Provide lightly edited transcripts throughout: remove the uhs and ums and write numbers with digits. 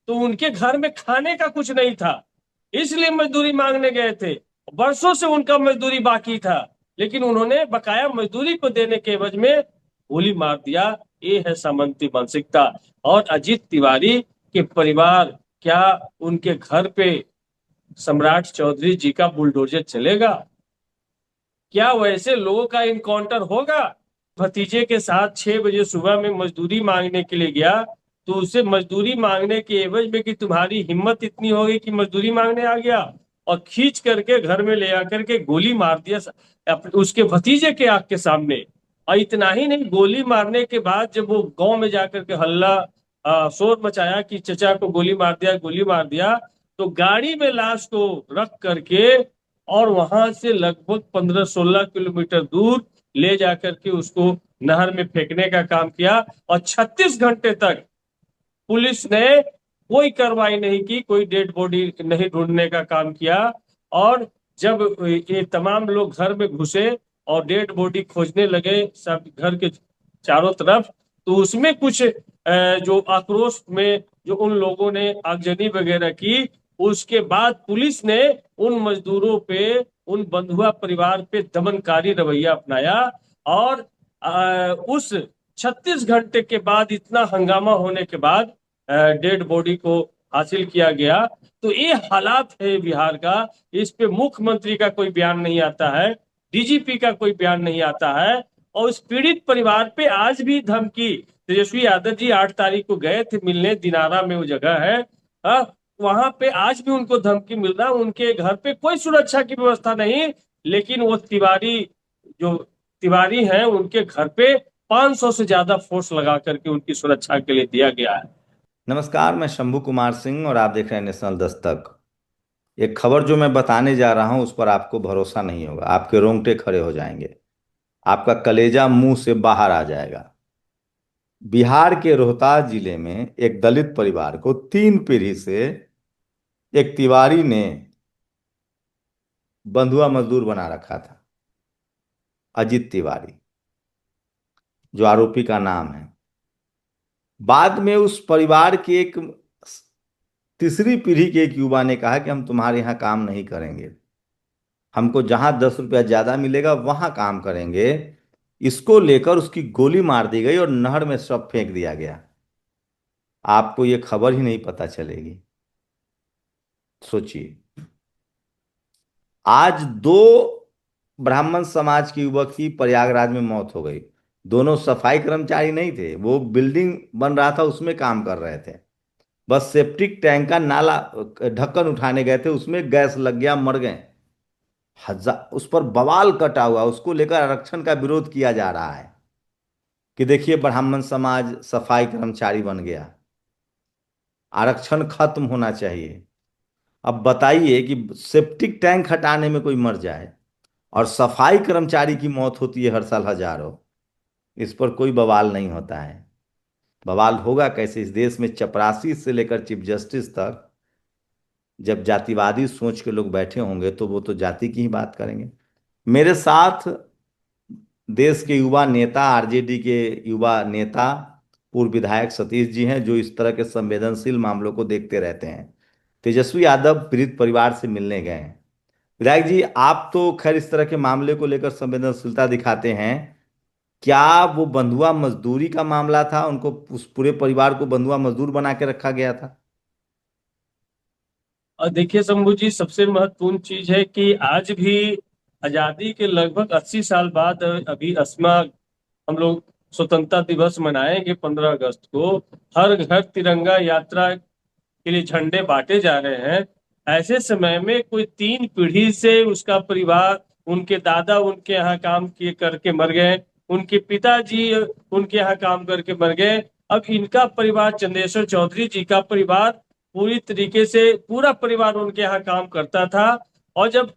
तो उनके घर में खाने का कुछ नहीं था, इसलिए मजदूरी मांगने गए थे। बरसों से उनका मजदूरी बाकी था, लेकिन उन्होंने बकाया मजदूरी को देने के एवज में गोली मार दिया। ये है सामंती मानसिकता। और अजीत तिवारी के परिवार, क्या उनके घर पे सम्राट चौधरी जी का बुलडोजर चलेगा? क्या वैसे लोगों का इनकाउंटर होगा? भतीजे के साथ 6 बजे सुबह में मजदूरी मांगने के लिए गया, तो उसे मजदूरी मांगने के एवज में कि तुम्हारी हिम्मत इतनी होगी कि मजदूरी मांगने आ गया, और खींच करके घर में ले आकर के गोली मार दिया उसके भतीजे के आंख के सामने। और इतना ही नहीं, गोली मारने के बाद जब वो गांव में जाकर के हल्ला शोर मचाया कि चचा को गोली मार दिया, गोली मार दिया, तो गाड़ी में लाश को रख करके और वहां से लगभग 15-16 किलोमीटर दूर ले जाकर के उसको नहर में फेंकने का काम किया। और 36 घंटे तक पुलिस ने कोई कार्रवाई नहीं की, कोई डेड बॉडी नहीं ढूंढने का काम किया। और जब ये तमाम लोग घर में घुसे और डेड बॉडी खोजने लगे सब घर के चारों तरफ, तो उसमें कुछ जो आक्रोश में जो उन लोगों ने आगजनी वगैरह की, उसके बाद पुलिस ने उन मजदूरों पे, उन बंधुआ परिवार पे दमनकारी रवैया अपनाया। और उस 36 घंटे के बाद, इतना हंगामा होने के बाद डेड बॉडी को हासिल किया गया। तो ये हालात है बिहार का। इस पे मुख्यमंत्री का कोई बयान नहीं आता है, डीजीपी का कोई बयान नहीं आता है। और उस पीड़ित परिवार पे आज भी धमकी, तेजस्वी यादव जी 8 तारीख को गए थे मिलने, दिनारा में वो जगह है, वहां पे आज भी उनको धमकी मिल रहा है। उनके घर पे कोई सुरक्षा की व्यवस्था नहीं, लेकिन वो तिवारी, जो तिवारी हैं, उनके घर पे 500 से ज्यादा फोर्स लगा करके उनकी सुरक्षा के लिए दिया गया है। नमस्कार, मैं शंभू कुमार सिंह और आप देख रहे हैं नेशनल दस्तक। एक खबर जो मैं बताने जा रहा हूं उस पर आपको भरोसा नहीं होगा, आपके रोंगटे खड़े हो जाएंगे, आपका कलेजा मुंह से बाहर आ जाएगा। बिहार के रोहतास जिले में एक दलित परिवार को 3 पीढ़ी से एक तिवारी ने बंधुआ मजदूर बना रखा था, अजीत तिवारी, जो आरोपी का नाम है। बाद में उस परिवार के एक तीसरी पीढ़ी के एक युवा ने कहा कि हम तुम्हारे यहाँ काम नहीं करेंगे, हमको जहां 10 रुपया ज्यादा मिलेगा वहां काम करेंगे। इसको लेकर उसकी गोली मार दी गई और नहर में शव फेंक दिया गया। आपको ये खबर ही नहीं पता चलेगी। सोचिए, आज दो ब्राह्मण समाज के युवक की प्रयागराज में मौत हो गई। दोनों सफाई कर्मचारी नहीं थे, वो बिल्डिंग बन रहा था उसमें काम कर रहे थे। बस सेप्टिक टैंक का नाला ढक्कन उठाने गए थे, उसमें गैस लग गया, मर गए। हजार उस पर बवाल कटा हुआ, उसको लेकर आरक्षण का विरोध किया जा रहा है कि देखिए ब्राह्मण समाज सफाई कर्मचारी बन गया, आरक्षण खत्म होना चाहिए। अब बताइए कि सेप्टिक टैंक हटाने में कोई मर जाए और सफाई कर्मचारी की मौत होती है हर साल हजारों, इस पर कोई बवाल नहीं होता है। बवाल होगा कैसे? इस देश में चपरासी से लेकर चीफ जस्टिस तक जब जातिवादी सोच के लोग बैठे होंगे तो वो तो जाति की ही बात करेंगे। मेरे साथ देश के युवा नेता, आरजेडी के युवा नेता, पूर्व विधायक सतीश जी हैं, जो इस तरह के संवेदनशील मामलों को देखते रहते हैं। तेजस्वी यादव पीड़ित परिवार से मिलने गए हैं। विधायक जी, आप तो खैर इस तरह के मामले को लेकर संवेदनशीलता दिखाते हैं। क्या वो बंधुआ मजदूरी का मामला था? उनको, उस पूरे परिवार को बंधुआ मजदूर बना के रखा गया था? और देखिए शंभू जी, सबसे महत्वपूर्ण चीज है कि आज भी आजादी के लगभग 80 साल बाद अभी अस्मा हम लोग स्वतंत्रता दिवस मनाएंगे 15 अगस्त को। हर घर तिरंगा यात्रा के लिए झंडे बांटे जा रहे हैं। ऐसे समय में कोई 3 पीढ़ी से उसका परिवार, उनके दादा उनके यहाँ काम किए करके मर गए, उनके पिताजी उनके यहाँ काम करके मर गए। अब इनका परिवार, चंद्रेश्वर चौधरी जी का परिवार, पूरी तरीके से पूरा परिवार उनके यहाँ काम करता था। और जब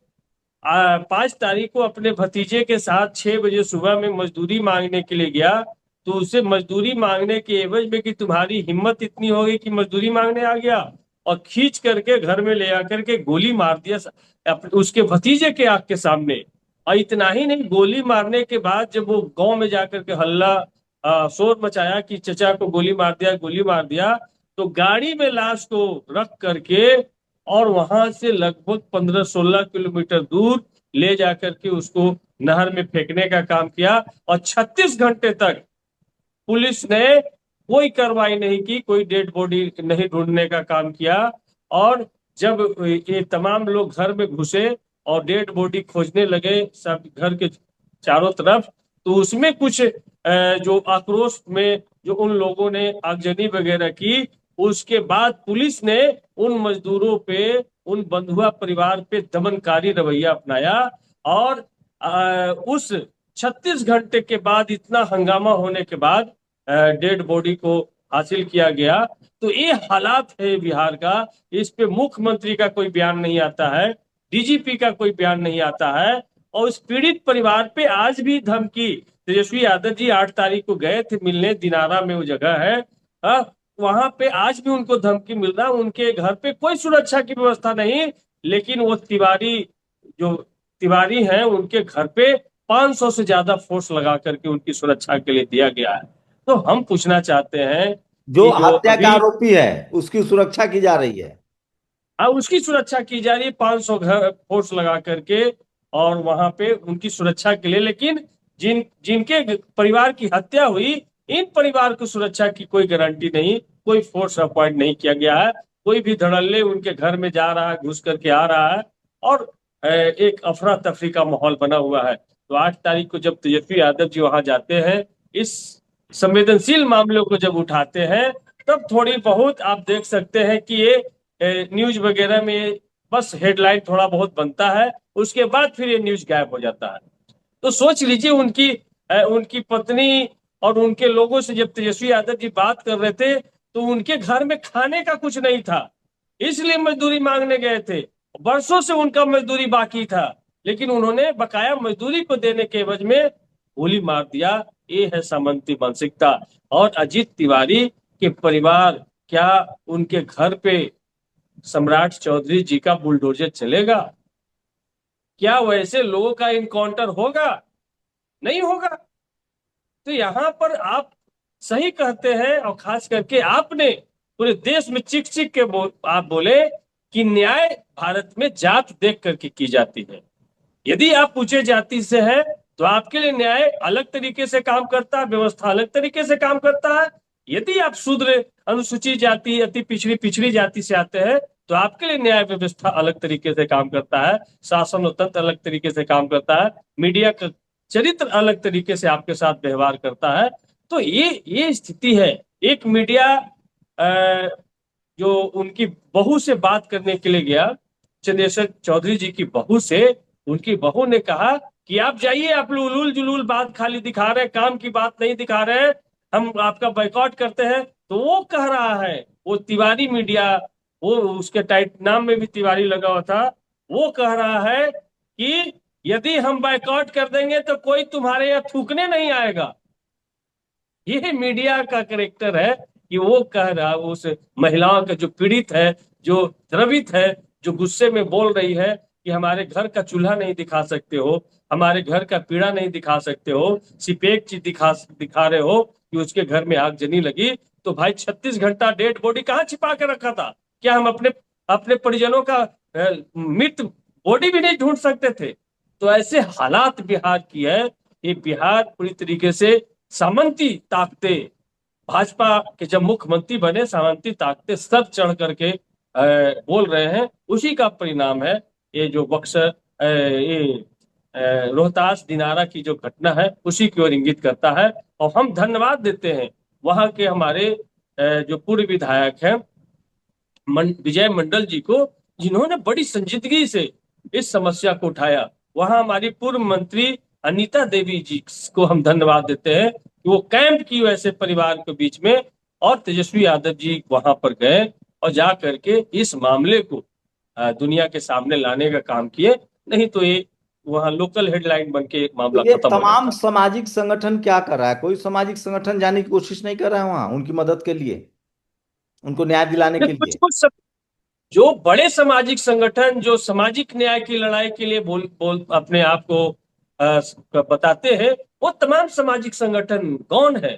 5 तारीख को अपने भतीजे के साथ 6 बजे सुबह में मजदूरी मांगने के लिए गया, तो उसे मजदूरी मांगने के एवज में कि तुम्हारी हिम्मत इतनी होगी कि मजदूरी मांगने आ गया, और खींच करके घर में ले आकर के गोली मार दिया उसके भतीजे के आंख के सामने। और इतना ही नहीं, गोली मारने के बाद जब वो गांव में जाकर के हल्ला शोर मचाया कि चचा को गोली मार दिया, गोली मार दिया, तो गाड़ी में लाश को रख करके और वहां से लगभग 15-16 किलोमीटर दूर ले जाकर के उसको नहर में फेंकने का काम किया। और 36 घंटे तक पुलिस ने कोई कार्रवाई नहीं की, कोई डेड बॉडी नहीं ढूंढने का काम किया। और जब ये तमाम लोग घर में घुसे और डेड बॉडी खोजने लगे सब घर के चारों तरफ, तो उसमें कुछ जो आक्रोश में जो उन लोगों ने आगजनी वगैरह की, उसके बाद पुलिस ने उन मजदूरों पे, उन बंधुआ परिवार पे दमनकारी रवैया अपनाया। और उस 36 घंटे के बाद, इतना हंगामा होने के बाद डेड बॉडी को हासिल किया गया। तो ये हालात है बिहार का। इस पे मुख्यमंत्री का कोई बयान नहीं आता है, डीजीपी का कोई बयान नहीं आता है। और उस पीड़ित परिवार पे आज भी धमकी। तेजस्वी यादव जी 8 तारीख को गए थे मिलने, दिनारा में वो जगह है, वहां पे आज भी उनको धमकी मिल रहा। उनके घर पे कोई सुरक्षा की व्यवस्था नहीं, लेकिन वो तिवारी, जो तिवारी हैं, उनके घर पे 500 से ज्यादा फोर्स लगा करके उनकी सुरक्षा के लिए दिया गया है। तो हम पूछना चाहते हैं जो कि जो हत्या का अभी, आरोपी है उसकी सुरक्षा की जा रही है। हाँ, उसकी सुरक्षा की जा रही है 500 घर फोर्स लगा करके, और वहां पे उनकी सुरक्षा के लिए। लेकिन जिनके परिवार की हत्या हुई, इन परिवार की सुरक्षा की कोई गारंटी नहीं, कोई फोर्स अपॉइंट नहीं किया गया है। कोई भी धड़ल्ले उनके घर में जा रहा है, घुस करके आ रहा है, और एक अफरा तफरी का माहौल बना हुआ है। तो 8 तारीख को जब तेजस्वी यादव जी वहां जाते हैं, इस संवेदनशील मामलों को जब उठाते हैं, तब थोड़ी बहुत आप देख सकते हैं कि ये न्यूज वगैरह में बस हेडलाइन थोड़ा बहुत बनता है, उसके बाद फिर ये न्यूज गायब हो जाता है। तो सोच लीजिए, उनकी पत्नी और उनके लोगों से जब तेजस्वी यादव जी बात कर रहे थे, तो उनके घर में खाने का कुछ नहीं था, इसलिए मजदूरी मांगने गए थे। बरसों से उनका मजदूरी बाकी था, लेकिन उन्होंने बकाया मजदूरी को देने के एवज में गोली मार दिया। ये है सामंती मानसिकता। और अजीत तिवारी के परिवार, क्या उनके घर पे सम्राट चौधरी जी का बुलडोजर चलेगा? क्या वैसे लोगों का इनकाउंटर होगा? नहीं होगा। तो यहाँ पर आप सही कहते हैं, और खास करके आपने पूरे देश में चिक चिक के आप बोले कि न्याय भारत में जात देख करके की जाती है। यदि आप ऊंचे जाति से हैं, तो आपके लिए न्याय अलग तरीके से काम करता है, व्यवस्था अलग तरीके से काम करता है। यदि आप शूद्र, अनुसूचित जाति, अति पिछड़ी पिछड़ी जाति से आते हैं, तो आपके लिए न्याय व्यवस्था अलग तरीके से काम करता है, शासन और तंत्र अलग तरीके से काम करता है, मीडिया का चरित्र अलग तरीके से आपके साथ व्यवहार करता है। तो ये स्थिति है। एक मीडिया जो उनकी बहू से बात करने के लिए गया, चंद्रशेखर चौधरी जी की बहू से, उनकी बहू ने कहा कि आप जाइए, आप उलूल जुलूल बात खाली दिखा रहे हैं, काम की बात नहीं दिखा रहे हैं, हम आपका बाइकआउट करते हैं। तो वो कह रहा है, वो तिवारी मीडिया, वो उसके टाइट नाम में भी तिवारी लगा हुआ था, वो कह रहा है कि यदि हम बाइकआउट कर देंगे तो कोई तुम्हारे यहाँ थूकने नहीं आएगा। ये मीडिया का करेक्टर है कि वो कह रहा है, उस महिलाओं का जो पीड़ित है, जो द्रवित है, जो गुस्से में बोल रही है कि हमारे घर का चूल्हा नहीं दिखा सकते हो, हमारे घर का पीड़ा नहीं दिखा सकते हो, सिर्फ एक चीज दिखा रहे हो कि उसके घर में आगजनी लगी। तो भाई 36 घंटा डेड बॉडी कहाँ छिपा के रखा था? क्या हम अपने अपने परिजनों का मृत बॉडी भी नहीं ढूंढ सकते थे? तो ऐसे हालात बिहार की है। ये बिहार पूरी तरीके से सामंती ताकते, भाजपा के जब मुख्यमंत्री बने, सामंती ताकते सर चढ़ करके बोल रहे हैं, उसी का परिणाम है ये जो बक्सर, ये रोहतास दिनारा की जो घटना है, उसी की ओर इंगित करता है। और हम धन्यवाद देते हैं वहां के हमारे जो पूर्व विधायक हैं, विजय मंडल जी को, जिन्होंने बड़ी संजीदगी से इस समस्या को उठाया। वहां हमारी पूर्व मंत्री अनीता देवी जी को हम धन्यवाद देते हैं कि वो कैंप की वैसे परिवार के बीच में, और तेजस्वी यादव जी वहां पर गए और जा करके इस मामले को दुनिया के सामने लाने का काम किए। नहीं तो ये वहां लोकल हेडलाइन बन के तो मामला ये खत्म हो तमाम जाता। सामाजिक संगठन क्या कर रहा है? कोई सामाजिक संगठन जाने की कोशिश नहीं कर रहा है वहां उनकी मदद के लिए, उनको न्याय दिलाने ये के कुछ लिए? कुछ जो बड़े सामाजिक संगठन जो सामाजिक न्याय की लड़ाई के लिए बोल बोल अपने आप को बताते हैं, वो तमाम सामाजिक संगठन कौन है?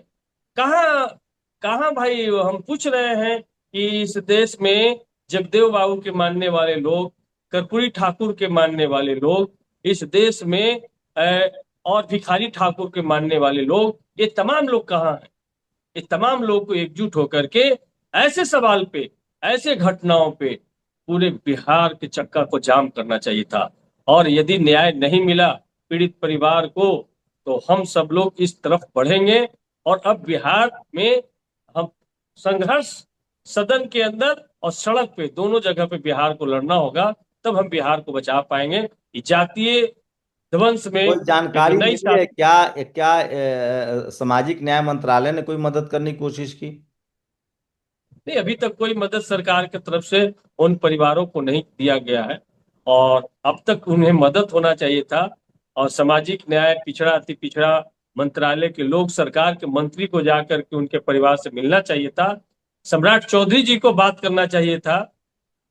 कहाँ कहाँ भाई हम पूछ रहे हैं कि इस देश में जगदेव बाबू के मानने वाले लोग, कर्पूरी ठाकुर के मानने वाले लोग, इस देश में और भिखारी ठाकुर के मानने वाले लोग, ये तमाम लोग कहाँ हैं? ये तमाम लोग को एकजुट होकर के ऐसे सवाल पे, ऐसे घटनाओं पे पूरे बिहार के चक्का को जाम करना चाहिए था। और यदि न्याय नहीं मिला पीड़ित परिवार को, तो हम सब लोग इस तरफ बढ़ेंगे। और अब बिहार में हम संघर्ष सदन के अंदर और सड़क पे, दोनों जगह पे बिहार को लड़ना होगा, तब हम बिहार को बचा पाएंगे। ये जातीय ध्वंस में कोई एक जानकारी नई मिली है साथी। क्या? क्या सामाजिक न्याय मंत्रालय ने कोई मदद करने की कोशिश की? नहीं, अभी तक कोई मदद सरकार की तरफ से उन परिवारों को नहीं दिया गया है, और अब तक उन्हें मदद होना चाहिए था। और सामाजिक न्याय, पिछड़ा अति पिछड़ा मंत्रालय के लोग सरकार के मंत्री को जाकर के उनके परिवार से मिलना चाहिए था। सम्राट चौधरी जी को बात करना चाहिए था,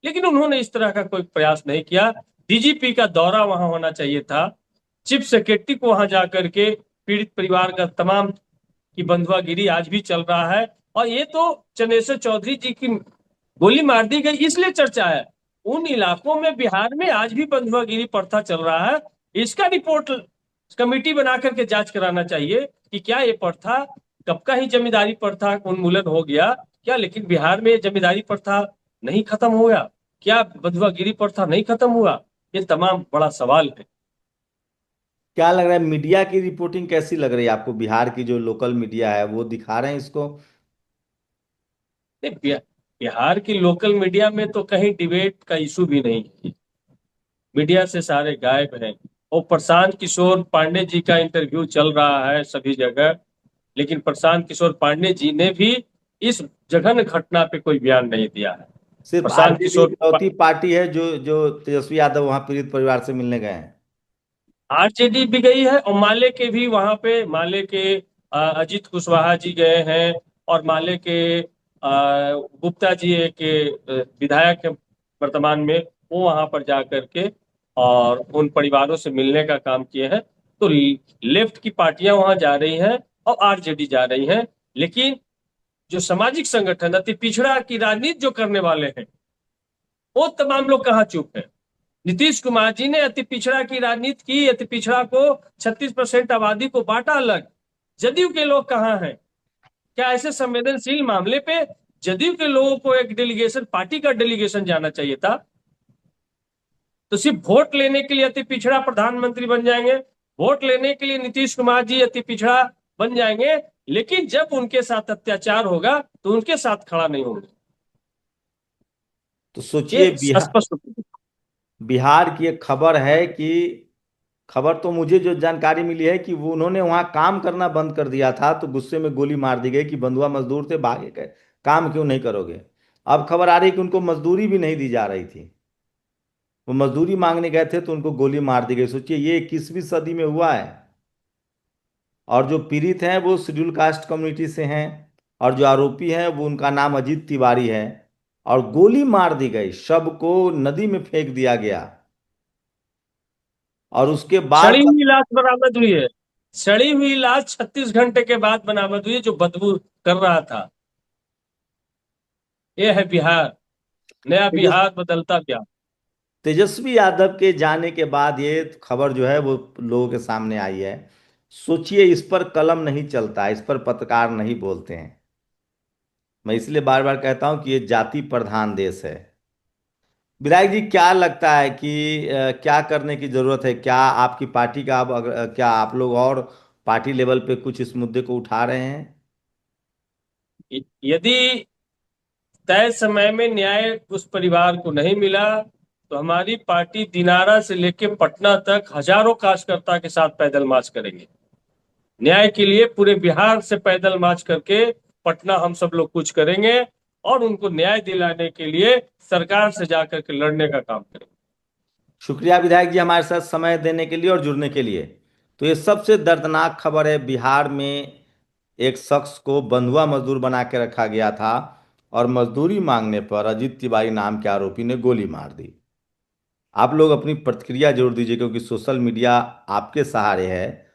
लेकिन उन्होंने इस तरह का कोई प्रयास नहीं किया। डीजीपी का दौरा वहां होना चाहिए था। चीफ सेक्रेटरी को वहां जाकर के पीड़ित परिवार का तमाम की बंधुआगिरी आज भी चल रहा है। और ये तो चंद्रेश्वर चौधरी जी की गोली मार दी गई इसलिए चर्चा है। उन इलाकों में बिहार में आज भी बंधुआगिरी प्रथा चल रहा है। इसका रिपोर्ट कमेटी बना करके जांच कराना चाहिए कि क्या ये प्रथा, कब का ही जमींदारी प्रथा उन्मूलन हो गया क्या, लेकिन बिहार में जमींदारी प्रथा नहीं खत्म हुआ क्या, बंधुआगिरी प्रथा नहीं खत्म हुआ? ये तमाम बड़ा सवाल है। क्या लग रहा है, मीडिया की रिपोर्टिंग कैसी लग रही है आपको? बिहार की जो लोकल मीडिया है वो दिखा रहे हैं इसको? नहीं, बिहार की लोकल मीडिया में तो कहीं डिबेट का इशू भी नहीं है। मीडिया से सारे गायब हैं। और प्रशांत किशोर पांडे जी का इंटरव्यू चल रहा है सभी जगह, लेकिन प्रशांत किशोर पांडे जी ने भी इस जघन्य घटना पे कोई बयान नहीं दिया है। सिर्फ प्रशांत आरजेडी किशोर, इकलौती पार्टी है जो जो तेजस्वी यादव वहां पीड़ित परिवार से मिलने गए हैं। आरजेडी भी गई है, और माले के भी वहां पे, माले के अजीत कुशवाहा जी गए हैं। और माले के गुप्ता जी एक विधायक हैं वर्तमान में, वो वहां पर जा करके और उन परिवारों से मिलने का काम किए हैं। तो लेफ्ट की पार्टियां वहां जा रही हैं और आरजेडी जा रही हैं, लेकिन जो सामाजिक संगठन अति पिछड़ा की राजनीति जो करने वाले हैं, वो तमाम लोग कहाँ चुप है? नीतीश कुमार जी ने अति पिछड़ा की राजनीति की, अति पिछड़ा को 36% आबादी को बांटा अलग। जदयू के लोग कहाँ हैं? क्या ऐसे संवेदनशील मामले पे जदयू के लोगों को एक डेलीगेशन, पार्टी का डेलीगेशन जाना चाहिए था? तो सिर्फ वोट लेने के लिए अति पिछड़ा प्रधानमंत्री बन जाएंगे, वोट लेने के लिए नीतीश कुमार जी अति पिछड़ा बन जाएंगे, लेकिन जब उनके साथ अत्याचार होगा तो उनके साथ खड़ा नहीं होंगे। तो ये सोचिए, बिहार स्पष्ट। बिहार की एक खबर है कि, खबर तो मुझे जो जानकारी मिली है कि वो उन्होंने वहां काम करना बंद कर दिया था, तो गुस्से में गोली मार दी गई कि बंधुआ मजदूर थे, भागे गए, काम क्यों नहीं करोगे। अब खबर आ रही है कि उनको मजदूरी भी नहीं दी जा रही थी, वो मजदूरी मांगने गए थे तो उनको गोली मार दी गई। सोचिए, ये 21वीं सदी में हुआ है। और जो पीड़ित हैं वो शेड्यूल कास्ट कम्युनिटी से हैं, और जो आरोपी हैं वो, उनका नाम अजीत तिवारी है। और गोली मार दी गई, शव को नदी में फेंक दिया गया। और उसके सड़ी बाद हुई लाश बरामद हुई है। सड़ी हुई लाश 36 घंटे के बाद बरामद हुई है, जो बदबू कर रहा था। ये है बिहार, नया तेजस बिहार बदलता क्या। तेजस्वी यादव के जाने के बाद ये खबर जो है वो लोगों के सामने आई है। सोचिए, इस पर कलम नहीं चलता, इस पर पत्रकार नहीं बोलते हैं। मैं इसलिए बार बार कहता हूं कि ये जाति प्रधान देश है। विधायक जी, क्या लगता है कि क्या करने की जरूरत है? क्या आपकी पार्टी का अब क्या आप लोग और पार्टी लेवल पे कुछ इस मुद्दे को उठा रहे हैं? यदि तय समय में न्याय उस परिवार को नहीं मिला, तो हमारी पार्टी दिनारा से लेकर पटना तक हजारों कार्यकर्ता के साथ पैदल मार्च करेंगे। न्याय के लिए पूरे बिहार से पैदल मार्च करके पटना हम सब लोग कुछ करेंगे, और उनको न्याय दिलाने के लिए सरकार से जाकर के लड़ने का काम करेंगे। शुक्रिया विधायक जी, हमारे साथ समय देने के लिए और जुड़ने के लिए। तो ये सबसे दर्दनाक खबर है, बिहार में एक शख्स को बंधुआ मजदूर बना के रखा गया था, और मजदूरी मांगने पर अजीत तिवारी नाम के आरोपी ने गोली मार दी। आप लोग अपनी प्रतिक्रिया जरूर दीजिए, क्योंकि सोशल मीडिया आपके सहारे है।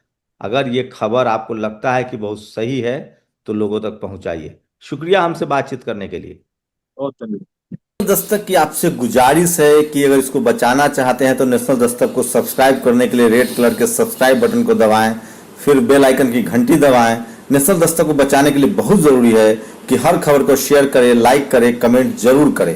अगर ये खबर आपको लगता है कि बहुत सही है, तो लोगों तक पहुंचाइए। शुक्रिया हमसे बातचीत करने के लिए। बहुत धन्यवाद। दस्तक की आपसे गुजारिश है कि अगर इसको बचाना चाहते हैं तो नेशनल दस्तक को सब्सक्राइब करने के लिए रेड कलर के सब्सक्राइब बटन को दबाएं, फिर बेल आइकन की घंटी दबाएं। नेशनल दस्तक को बचाने के लिए बहुत जरूरी है कि हर खबर को शेयर करें, लाइक करें, कमेंट जरूर करें।